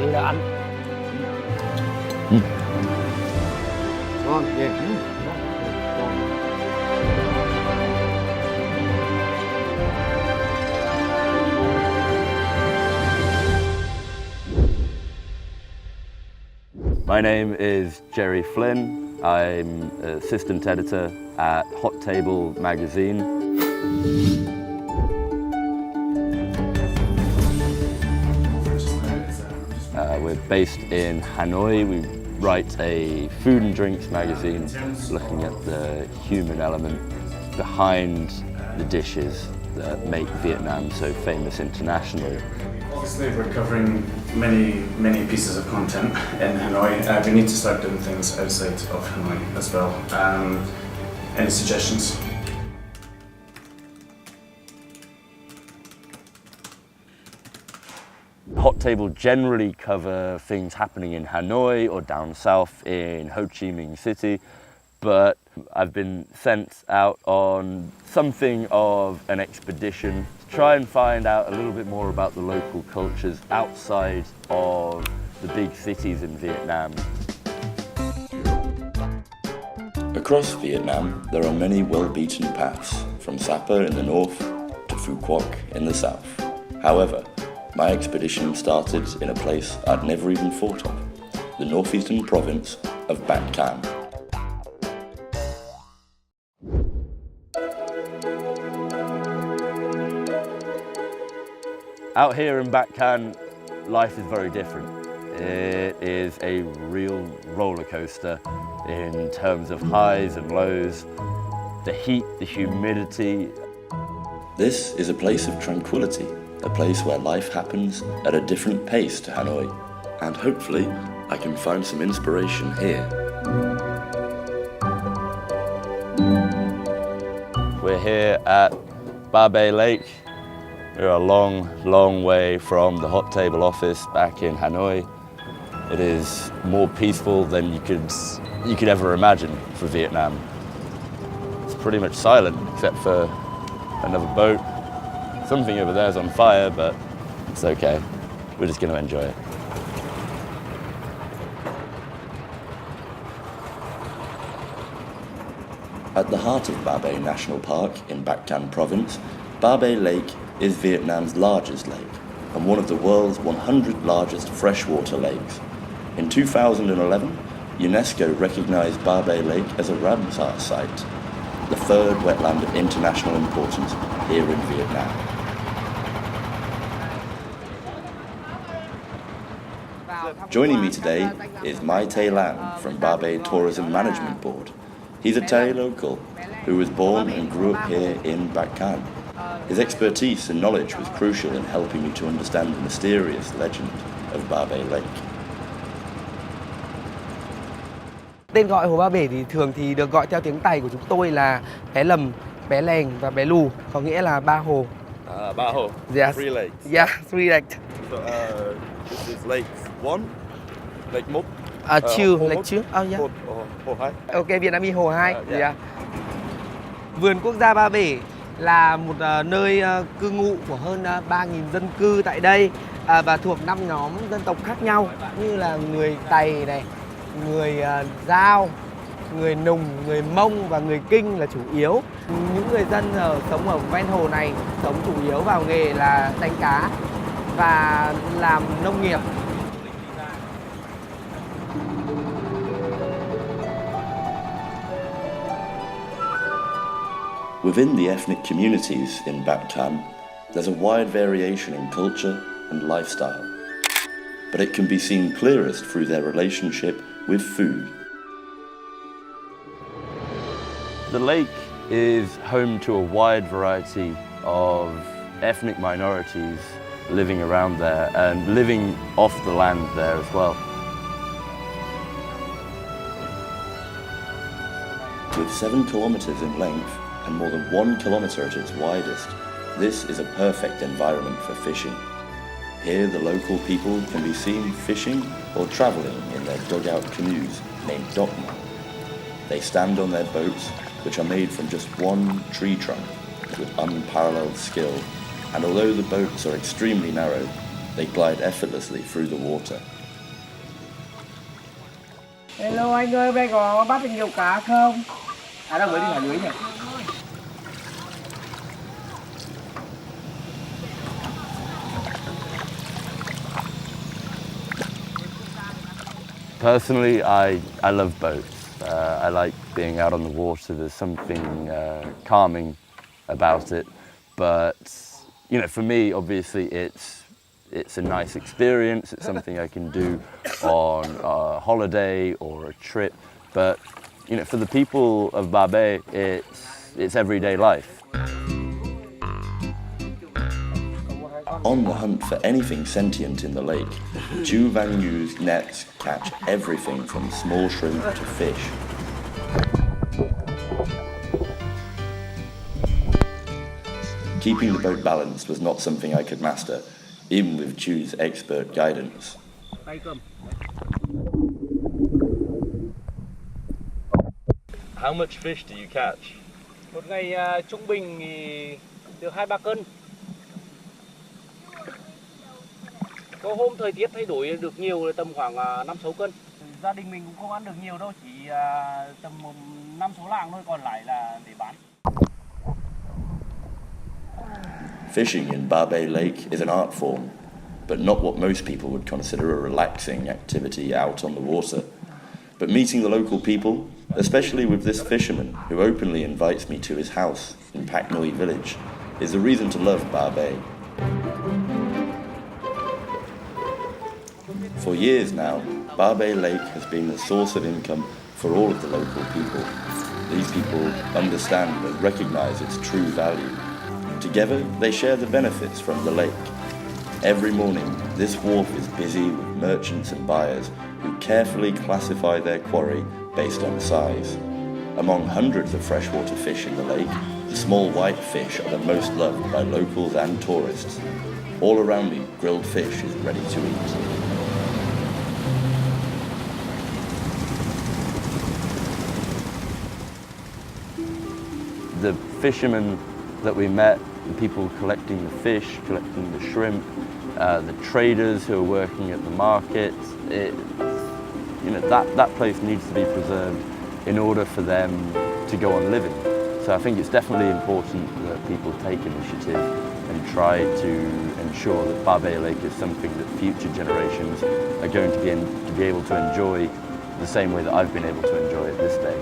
đi đã ăn. Ngon, yeah. My name is Jerry Flynn. I'm assistant editor at Hot Table magazine. We're based in Hanoi. We write a food and drinks magazine looking at the human element behind the dishes that make Vietnam so famous internationally. Obviously, we're covering many pieces of content in Hanoi. We need to start doing things outside of Hanoi as well. Any suggestions? Hot Table generally cover things happening in Hanoi or down south in Ho Chi Minh City, but I've been sent out on something of an expedition to try and find out a little bit more about the local cultures outside of the big cities in Vietnam. Across Vietnam, there are many well-beaten paths, from Sapa in the north to Phu Quoc in the south. However, my expedition started in a place I'd never even thought of, the northeastern province of Bac Kan. Out here in Bac Kan, life is very different. It is a real roller coaster in terms of highs and lows, the heat, the humidity. This is a place of tranquility, a place where life happens at a different pace to Hanoi, and hopefully I can find some inspiration here. We're here at Ba Be Lake. We're a long way from the Hot Table office back in Hanoi. It is more peaceful than you could ever imagine for Vietnam. It's pretty much silent except for another boat. Something over there is on fire, but it's okay. We're just going to enjoy it. At the heart of Ba Be National Park in Bac Kan province, Ba Be Lake is Vietnam's largest lake and one of the world's 100 largest freshwater lakes. In 2011, UNESCO recognized Ba Be Lake as a Ramsar site, the third wetland of international importance here in Vietnam. Joining me today is Mai Tay Lam from Ba Be Tourism Management Board. He's a Tay local who was born and grew up here in Bac Kan. His expertise and knowledge was crucial in helping me to understand the mysterious legend of Ba Be Lake. Tên gọi Hồ Ba Bể thì thường thì được gọi theo tiếng Tày của chúng tôi là Bé Lầm, Bé Lèng và Bé Lù, có nghĩa là ba hồ. Ba Ho, Yes. three lakes. Yeah, three lakes. So, this is lake 1, lake 1. Two, lake two. Oh yeah. Hồ 2. Ok, Vietnamese Hồ 2. Yeah. Yeah. Vườn quốc gia Ba Bể là một nơi cư ngụ của hơn 3.000 dân cư tại đây và thuộc 5 nhóm dân tộc khác nhau như là người Tày này, người Dao, người Nùng, người Mông và người Kinh là chủ yếu. Những người dân sống ở ven hồ này sống chủ yếu vào nghề là đánh cá và làm nông nghiệp. Within the ethnic communities in Bac Kan, there's a wide variation in culture and lifestyle, but it can be seen clearest through their relationship with food. The lake is home to a wide variety of ethnic minorities living around there and living off the land there as well. With 7 kilometers in length and more than 1 kilometer at its widest, this is a perfect environment for fishing. Here the local people can be seen fishing or travelling in their dugout canoes named dokma. They stand on their boats, which are made from just one tree trunk with unparalleled skill, and although the boats are extremely narrow, they glide effortlessly through the water. Hello anh ơi, hôm nay có bắt được nhiều cá không? À đâu mới đi thả lưới nhỉ? Personally, I love boats. I like being out on the water. There's something calming about it. But you know, for me, obviously, it's a nice experience. It's something I can do on a holiday or a trip. But you know, for the people of Ba Be, it's everyday life. On the hunt for anything sentient in the lake, Chu Van Yu's nets catch everything from small shrimp to fish. Keeping the boat balanced was not something I could master, even with Chu's expert guidance. How much fish do you catch? Một ngày trung bình thì được 2-3 cân. Có hôm thời tiết thay đổi được nhiều tầm khoảng 5-6 cân. Gia đình mình cũng không ăn được nhiều đâu, chỉ tầm 5-6 lạng thôi, còn lại là để bán. Fishing in Ba Be Lake is an art form, but not what most people would consider a relaxing activity out on the water. But meeting the local people, especially with this fisherman who openly invites me to his house in Bac Kan village, is a reason to love Ba Be. For years now, Ba Be Lake has been the source of income for all of the local people. These people understand and recognize its true value. Together, they share the benefits from the lake. Every morning, this wharf is busy with merchants and buyers who carefully classify their quarry based on size. Among hundreds of freshwater fish in the lake, the small white fish are the most loved by locals and tourists. All around me, grilled fish is ready to eat. The fishermen that we met, the people collecting the fish, collecting the shrimp, the traders who are working at the markets, you know, that place needs to be preserved in order for them to go on living. So I think it's definitely important that people take initiative and try to ensure that Ba Be Lake is something that future generations are going to be able to enjoy the same way that I've been able to enjoy it this day.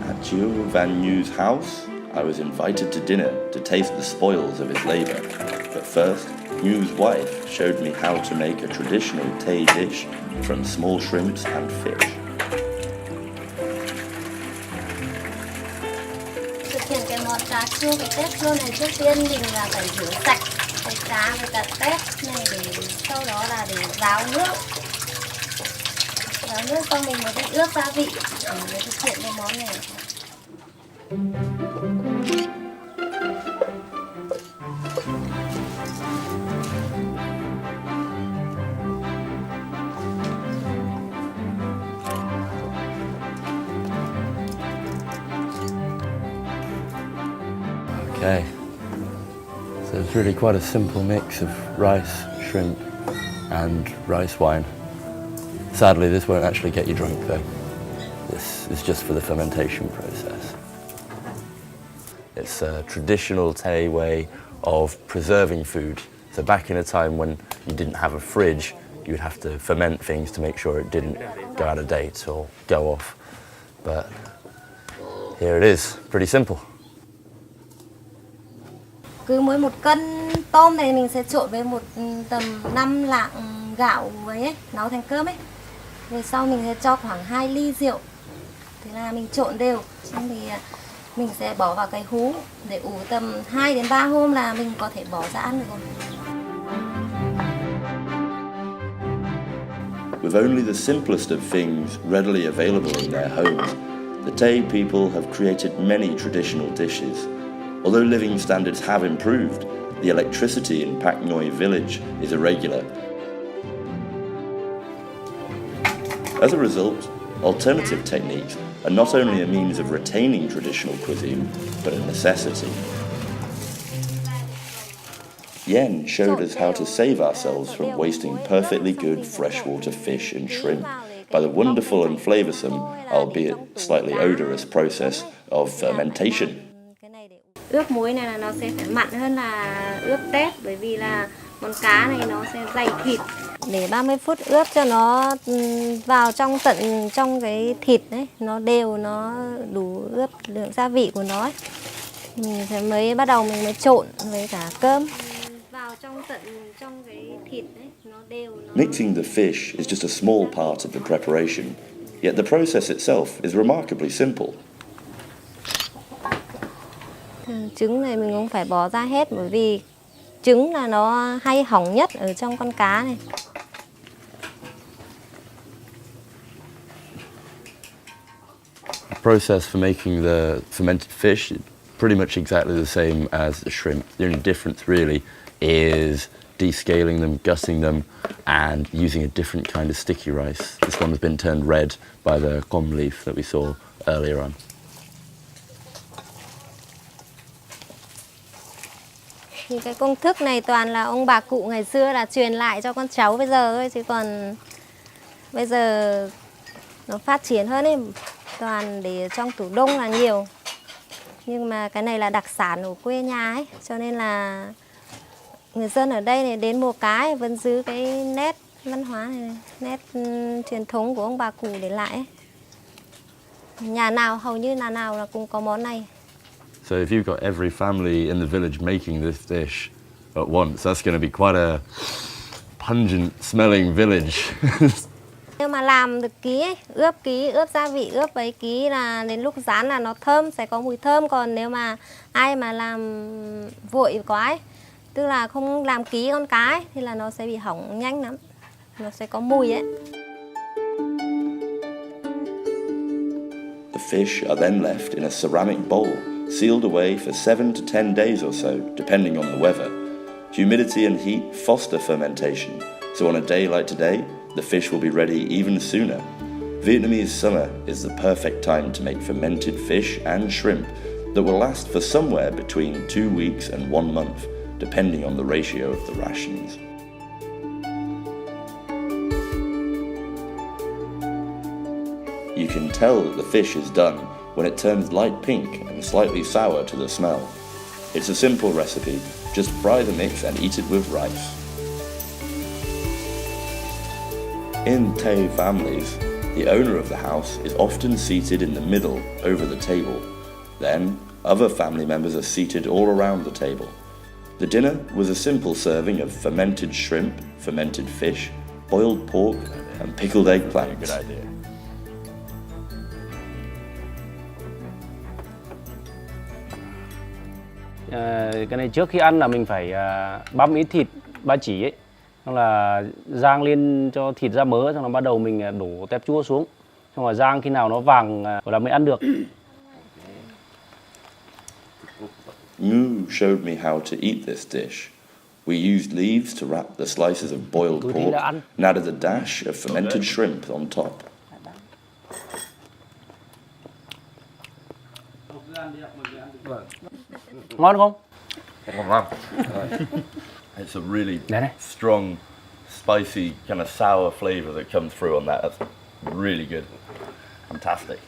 At Chu Van Yu's house, I was invited to dinner to taste the spoils of his labor. But first, Yu's wife showed me how to make a traditional Tay dish from small shrimps and fish. Thực hiện cái món cá chua cái tép luôn này, trước tiên mình là phải rửa sạch cái cá với cả tép này, để sau đó là để ráo nước xong mình mới ướp gia vị để thực hiện cái món này. Okay, so it's really quite a simple mix of rice, shrimp and rice wine. Sadly, this won't actually get you drunk though. This is just for the fermentation process. It's a traditional Tay way of preserving food. So back in a time when you didn't have a fridge, you would have to ferment things to make sure it didn't go out of date or go off. But here it is, pretty simple. Cứ mỗi 1 cân tôm này mình sẽ trộn với tầm 5 lạng gạo ấy, nấu thành cơm ấy. Rồi sau mình sẽ cho khoảng 2 ly rượu. Thế là mình trộn đều. Xong thì mình sẽ bỏ vào cái hú để ủ tầm 2 đến 3 hôm là mình có thể bỏ ra ăn được rồi. With only the simplest of things readily available in their homes, the Tay people have created many traditional dishes. Although living standards have improved, the electricity in Bac Kan village is irregular. As a result, alternative techniques are not only a means of retaining traditional cuisine, but a necessity. Yen showed us how to save ourselves from wasting perfectly good freshwater fish and shrimp by the wonderful and flavoursome, albeit slightly odorous, process of fermentation. Ướp muối này là nó sẽ phải mặn hơn là ướp tép, bởi vì là con cá này nó sẽ dày thịt. Để 30 phút ướp cho nó vào trong cái thịt đấy, nó đều, nó đủ ướp lượng gia vị của nó ấy. Mình sẽ mới bắt đầu mình mới trộn với cả cơm. Vào trong cái thịt đấy, nó đều. Mixing the fish is just a small part of the preparation, yet the process itself is remarkably simple. Trứng này mình cũng phải bỏ ra hết, bởi vì trứng là nó hay hỏng nhất ở trong con cá này. The process for making the fermented fish is pretty much exactly the same as the shrimp. The only difference really is descaling them, gutting them, and using a different kind of sticky rice. This one has been turned red by the com leaf that we saw earlier on. Thì cái công thức này toàn là ông bà cụ ngày xưa là truyền lại cho con cháu bây giờ thôi, chứ còn bây giờ nó phát triển hơn ấy, toàn để trong tủ đông là nhiều. Nhưng mà cái này là đặc sản của quê nhà ấy, cho nên là người dân ở đây này đến mùa cá ấy, vẫn giữ cái nét văn hóa này, nét truyền thống của ông bà cụ để lại ấy. Nhà nào hầu như nhà nào là cũng có món này. So if you've got every family in the village making this dish at once, that's going to be quite a pungent smelling village. Nếu mà làm được ký ấy, ướp gia vị, ướp với ký là đến lúc rán là nó thơm, sẽ có mùi thơm. Còn nếu mà ai mà làm vội quá ấy, tức là không làm ký con cá ấy, thì là nó sẽ bị hỏng nhanh lắm, nó sẽ có mùi ấy. The fish are then left in a ceramic bowl, sealed away for 7 to 10 days or so, depending on the weather. Humidity and heat foster fermentation, so on a day like today, the fish will be ready even sooner. Vietnamese summer is the perfect time to make fermented fish and shrimp that will last for somewhere between 2 weeks and 1 month, depending on the ratio of the rations. You can tell that the fish is done when it turns light pink and slightly sour to the smell. It's a simple recipe, just fry the mix and eat it with rice. In Tay families, the owner of the house is often seated in the middle over the table. Then, other family members are seated all around the table. The dinner was a simple serving of fermented shrimp, fermented fish, boiled pork, and pickled eggplants. Good idea. Cái này trước khi ăn là mình phải băm ít thịt ba chỉ ấy, xong là rang lên cho thịt ra mỡ, xong là bắt đầu mình đổ tép chua xuống, xong rồi rang khi nào nó vàng là mới ăn được. Ngu showed me how to eat this dish. We used leaves to wrap the slices of boiled pork and added a dash of fermented shrimp on top. Ngon không? It's a really strong, spicy, kind of sour flavour that comes through on that. That's really good. Fantastic.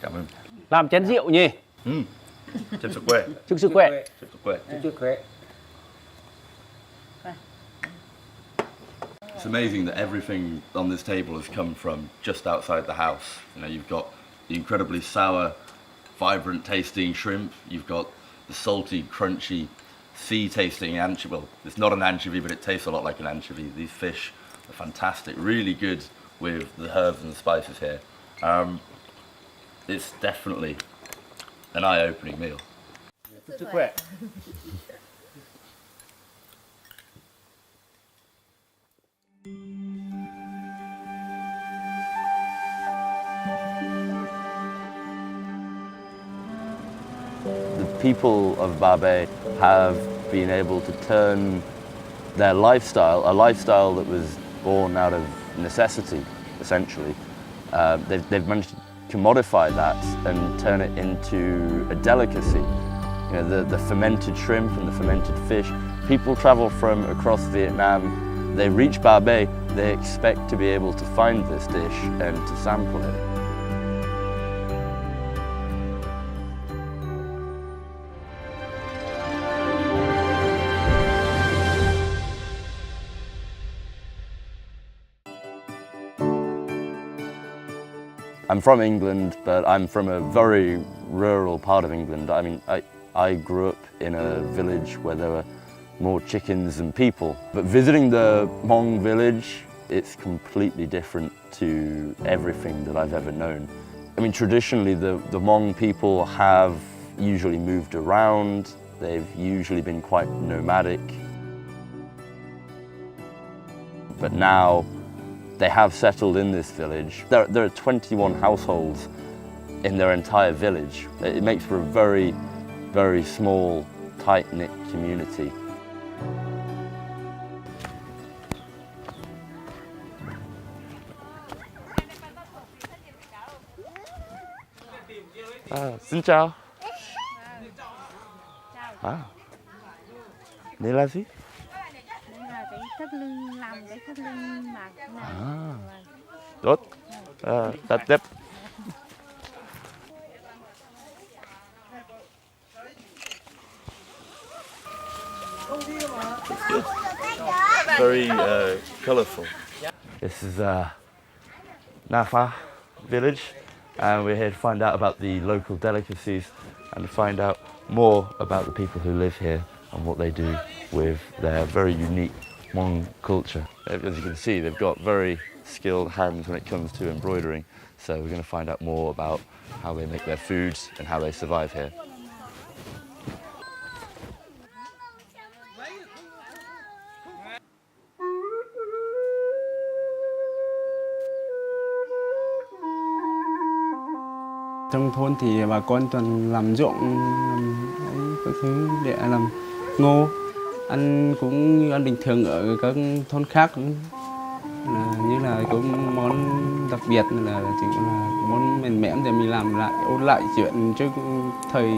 Cảm ơn. Làm chén rượu nhỉ? Chúc sức khỏe. Chúc sức khỏe. Chúc sức khỏe. Chúc sức khỏe. It's amazing that everything on this table has come from just outside the house. You know, you've got the incredibly sour, vibrant tasting shrimp. You've got the salty, crunchy, sea tasting anchovy. Well, it's not an anchovy, but it tastes a lot like an anchovy. These fish are fantastic, really good with the herbs and the spices here. It's definitely an eye-opening meal. Chúc sức khỏe. The people of Babe have been able to turn their lifestyle, a lifestyle that was born out of necessity, essentially. They've managed to commodify that and turn it into a delicacy. You know, the fermented shrimp and the fermented fish. People travel from across Vietnam. They reach Ba Bay, they expect to be able to find this dish and to sample it. I'm from England, but I'm from a very rural part of England. I mean, I grew up in a village where there were more chickens than people. But visiting the Hmong village, it's completely different to everything that I've ever known. I mean, traditionally, the Hmong people have usually moved around. They've usually been quite nomadic. But now, they have settled in this village. There are 21 households in their entire village. It makes for a very, very small, tight-knit community. Xin chào. Đây là gì? Cái thắt lưng, làm cái thắt lưng mà cái này. Tốt. Rất đẹp. Very colorful. This is Nafa village, and we're here to find out about the local delicacies and to find out more about the people who live here and what they do with their very unique Hmong culture. As you can see, they've got very skilled hands when it comes to embroidering, so we're going to find out more about how they make their foods and how they survive here. Trong thôn thì bà con toàn làm ruộng, làm các thứ để làm ngô, ăn cũng như ăn bình thường ở các thôn khác, như là cũng món đặc biệt là chỉ là món mèn mén để mình làm lại, ôn lại chuyện trước thời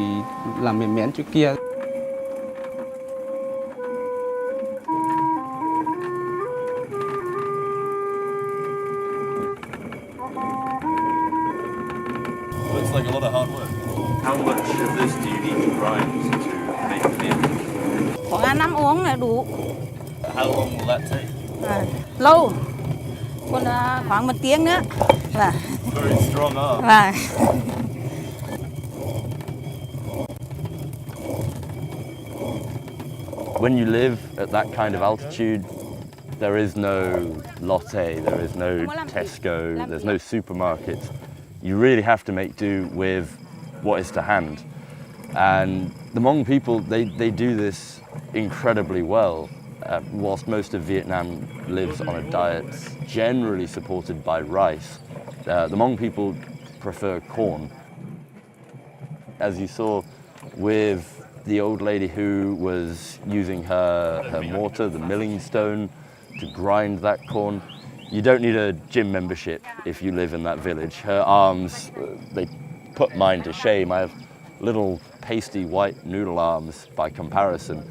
làm mèn mén trước kia. Looks like a lot of hard work. How much of this do you need to grind to make meal? Khoảng 5 uống là đủ. How long will that take? Lâu. Còn khoảng 1 tiếng nữa. Very strong arm. When you live at that kind of altitude, there is no Lotte, there is no Tesco, there's no supermarkets. You really have to make do with what is to hand. And the Hmong people, they do this incredibly well. Whilst most of Vietnam lives on a diet generally supported by rice, the Hmong people prefer corn. As you saw with the old lady who was using her mortar, the milling stone, to grind that corn, you don't need a gym membership if you live in that village. Her arms, they put mine to shame. I have little pasty white noodle arms by comparison.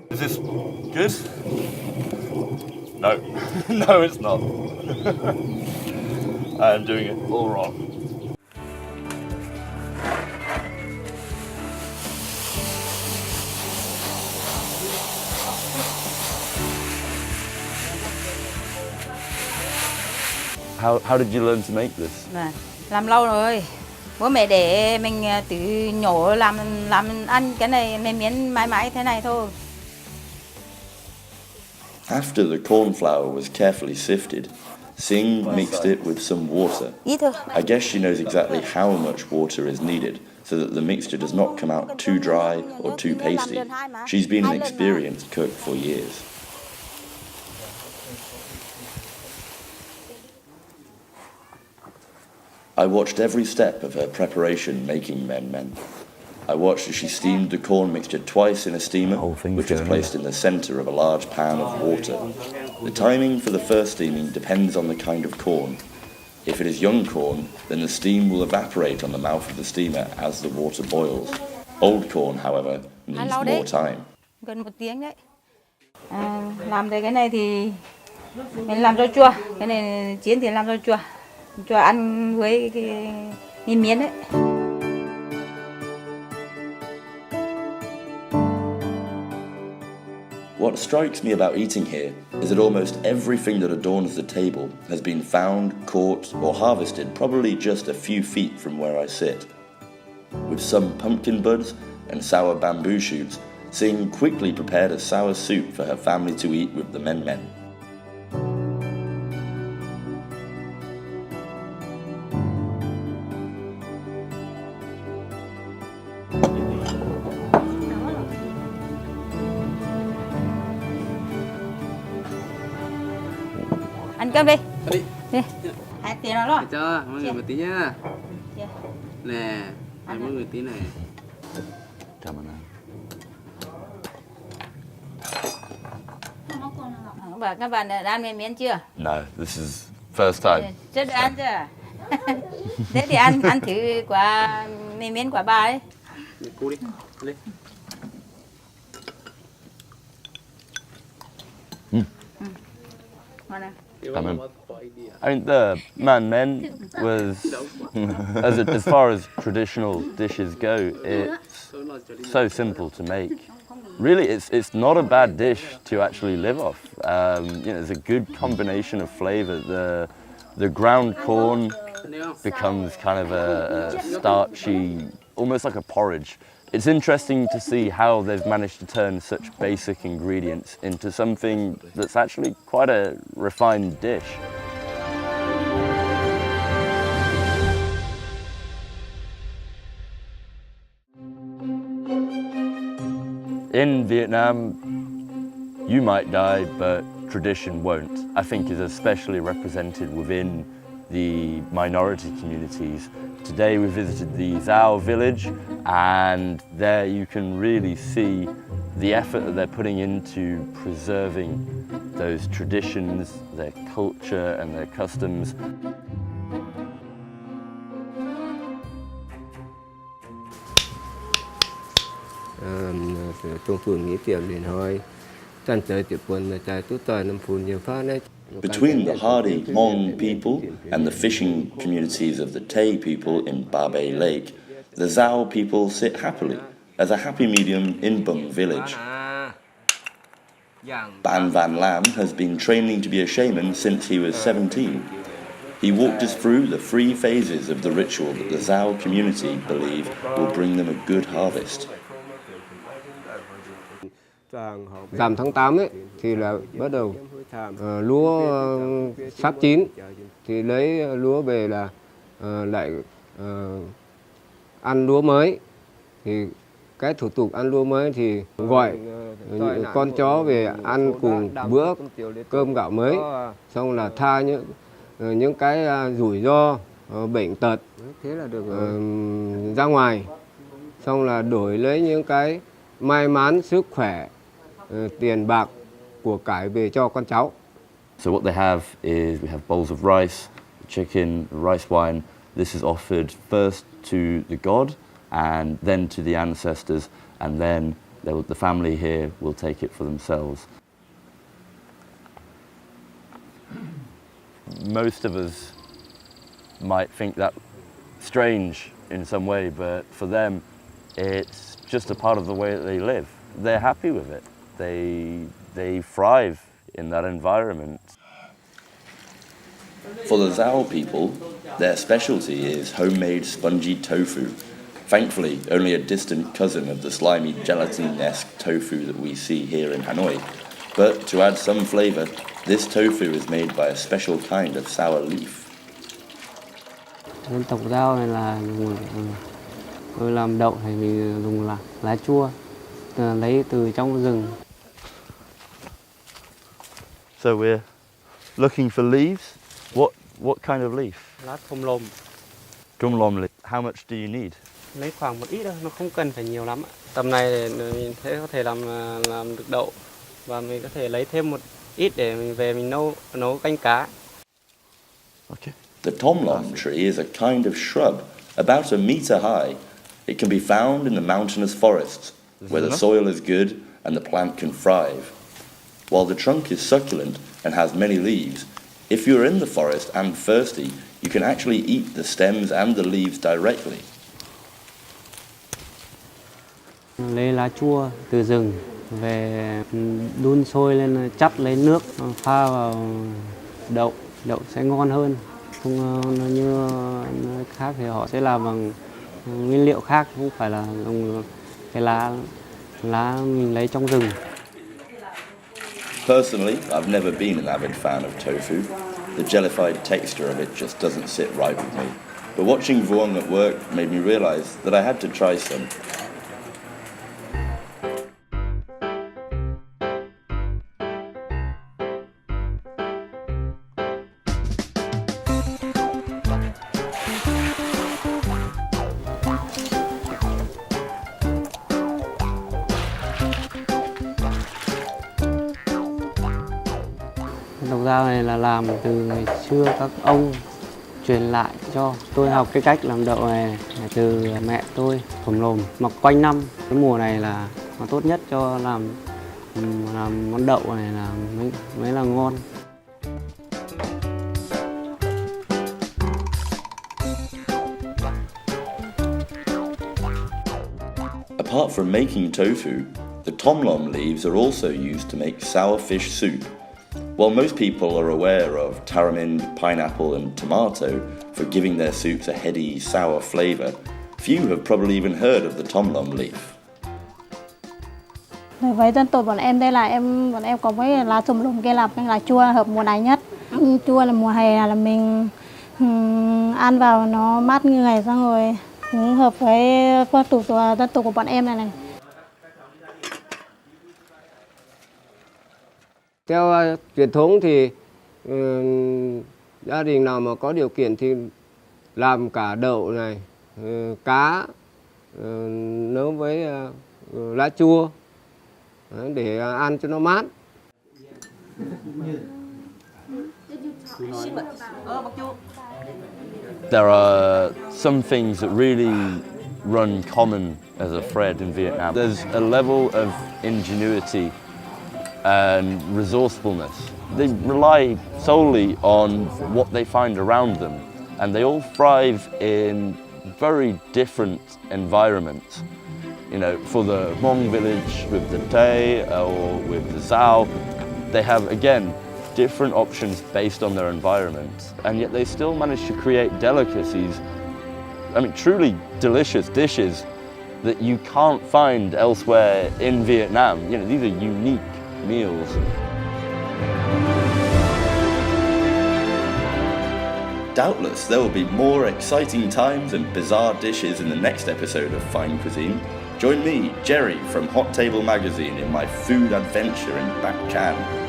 Is this good? No. No, it's not. I'm doing it all wrong. How did you learn to make this? Làm lâu rồi. Bố mẹ để mình tự nhổ làm ăn cái này mềm miến mãi mãi thế này thôi. After the corn flour was carefully sifted, Sing mixed it with some water. I guess she knows exactly how much water is needed so that the mixture does not come out too dry or too pasty. She's been an experienced cook for years. I watched every step of her preparation making men men. I watched as she steamed the corn mixture twice in a steamer, which was placed in the center of a large pan of water. The timing for the first steaming depends on the kind of corn. If it is young corn, then the steam will evaporate on the mouth of the steamer as the water boils. Old corn, however, needs lâu đấy. more time. Gần 1 tiếng đấy. Làm cái này thì mình làm rau chua, cái này chiên thì làm rau chua, chua ăn với cái miến đấy. What strikes me about eating here is that almost everything that adorns the table has been found, caught, or harvested probably just a few feet from where I sit. With some pumpkin buds and sour bamboo shoots, Singh quickly prepared a sour soup for her family to eat with the men. Ăn cơm đi. Đi. Hai tiền rồi đó. Cho mọi người một tí nhá. Chia. Nè, mọi người tí này. Cảm ơn anh. Và các bạn đã ăn miến chưa? No, this is first time. Chưa được ăn chưa? Thế thì ăn thử quả miến quả ba đấy. Cô đi, lên. Ngon nào. Cảm ơn. I mean, the man men was, as far as traditional dishes go, it's so simple to make. Really, it's not a bad dish to actually live off. It's a good combination of flavor. The ground corn becomes kind of a starchy, almost like a porridge. It's interesting to see how they've managed to turn such basic ingredients into something that's actually quite a refined dish. In Vietnam, you might die, but tradition won't. I think is especially represented within the minority communities. Today we visited the Dao village, and there you can really see the effort that they're putting into preserving those traditions, their culture and their customs. Between the hardy Hmong people and the fishing communities of the Tay people in Ba Lake, the Dao people sit happily as a happy medium in Bung village. Ban Van Lam has been training to be a shaman since he was 17. He walked us through the 3 phases of the ritual that the Dao community believe will bring them a good harvest. Rằm tháng 8 ấy thì là bắt đầu lúa sắp chín thì lấy lúa về là lại ăn lúa mới. Thì cái thủ tục ăn lúa mới thì gọi con chó về ăn cùng bữa cơm gạo mới, xong là tha những cái rủi ro bệnh tật thế là được ra ngoài, xong là đổi lấy những cái may mắn sức khỏe, tiền bạc của cải về cho con cháu. So what they have is we have bowls of rice, chicken, rice wine. This is offered first to the god and then to the ancestors, and then the family here will take it for themselves. Most of us might think that strange in some way, but for them it's just a part of the way that they live. They're happy with it. They thrive in that environment. For the Dao people, their specialty is homemade spongy tofu. Thankfully, only a distant cousin of the slimy gelatin-esque tofu that we see here in Hanoi. But to add some flavor, this tofu is made by a special kind of sour leaf. Dân tộc Dao này là làm đậu thì mình dùng là lá chua lấy từ trong rừng. So we're looking for leaves. What kind of leaf? Lá thom lồm. Trung lom leaf. How much do you need? Lấy khoảng một ít thôi, nó không cần phải nhiều lắm. Tầm này để mình sẽ có thể làm được đậu, và mình có thể lấy thêm một ít để mình về mình nấu canh cá. Okay. The tomlom tree is a kind of shrub, about a meter high. It can be found in the mountainous forests, where the soil is good and the plant can thrive. While the trunk is succulent and has many leaves, if you're in the forest and thirsty, you can actually eat the stems and the leaves directly. Lấy lá chua từ rừng về đun sôi lên, chắt lấy nước pha vào đậu, đậu sẽ ngon hơn. Không như nơi khác thì họ sẽ làm bằng nguyên liệu khác, không phải là dùng cái lá mình lấy trong rừng. Personally, I've never been an avid fan of tofu. The jellified texture of it just doesn't sit right with me. But watching Vuong at work made me realize that I had to try some. Độc dao này là làm từ ngày xưa các ông truyền lại cho tôi học cái cách làm đậu này từ mẹ tôi. Thồm lồm mọc quanh năm, cái mùa này là tốt nhất cho làm món đậu này là mới là ngon. Apart from making tofu, the tomlom leaves are also used to make sour fish soup. While most people are aware of tamarind, pineapple and tomato for giving their soups a heady, sour flavour, few have probably even heard of the tomlom leaf. Đối với dân tộc bọn em đây là bọn em có cái lá thùm lùm kia là cái lá chua hợp mùa này nhất. Chua là mùa hè là mình ăn vào nó mát người, xong rồi cũng hợp với phong tục dân tộc của bọn em này. Theo truyền thống thì gia đình nào mà có điều kiện thì làm cả đậu này, cá nấu với lá chua để ăn cho nó mát. There are some things that really run common as a thread in Vietnam. There's a level of ingenuity and resourcefulness. They rely solely on what they find around them, and they all thrive in very different environments. You know, for the Hmong village with the Tay or with the Zao, they have, again, different options based on their environment, and yet they still manage to create delicacies, I mean, truly delicious dishes that you can't find elsewhere in Vietnam. You know, these are unique meals. Doubtless, there will be more exciting times and bizarre dishes in the next episode of Fine Cuisine. Join me, Jerry, from Hot Table Magazine in my food adventure in Bac Kan.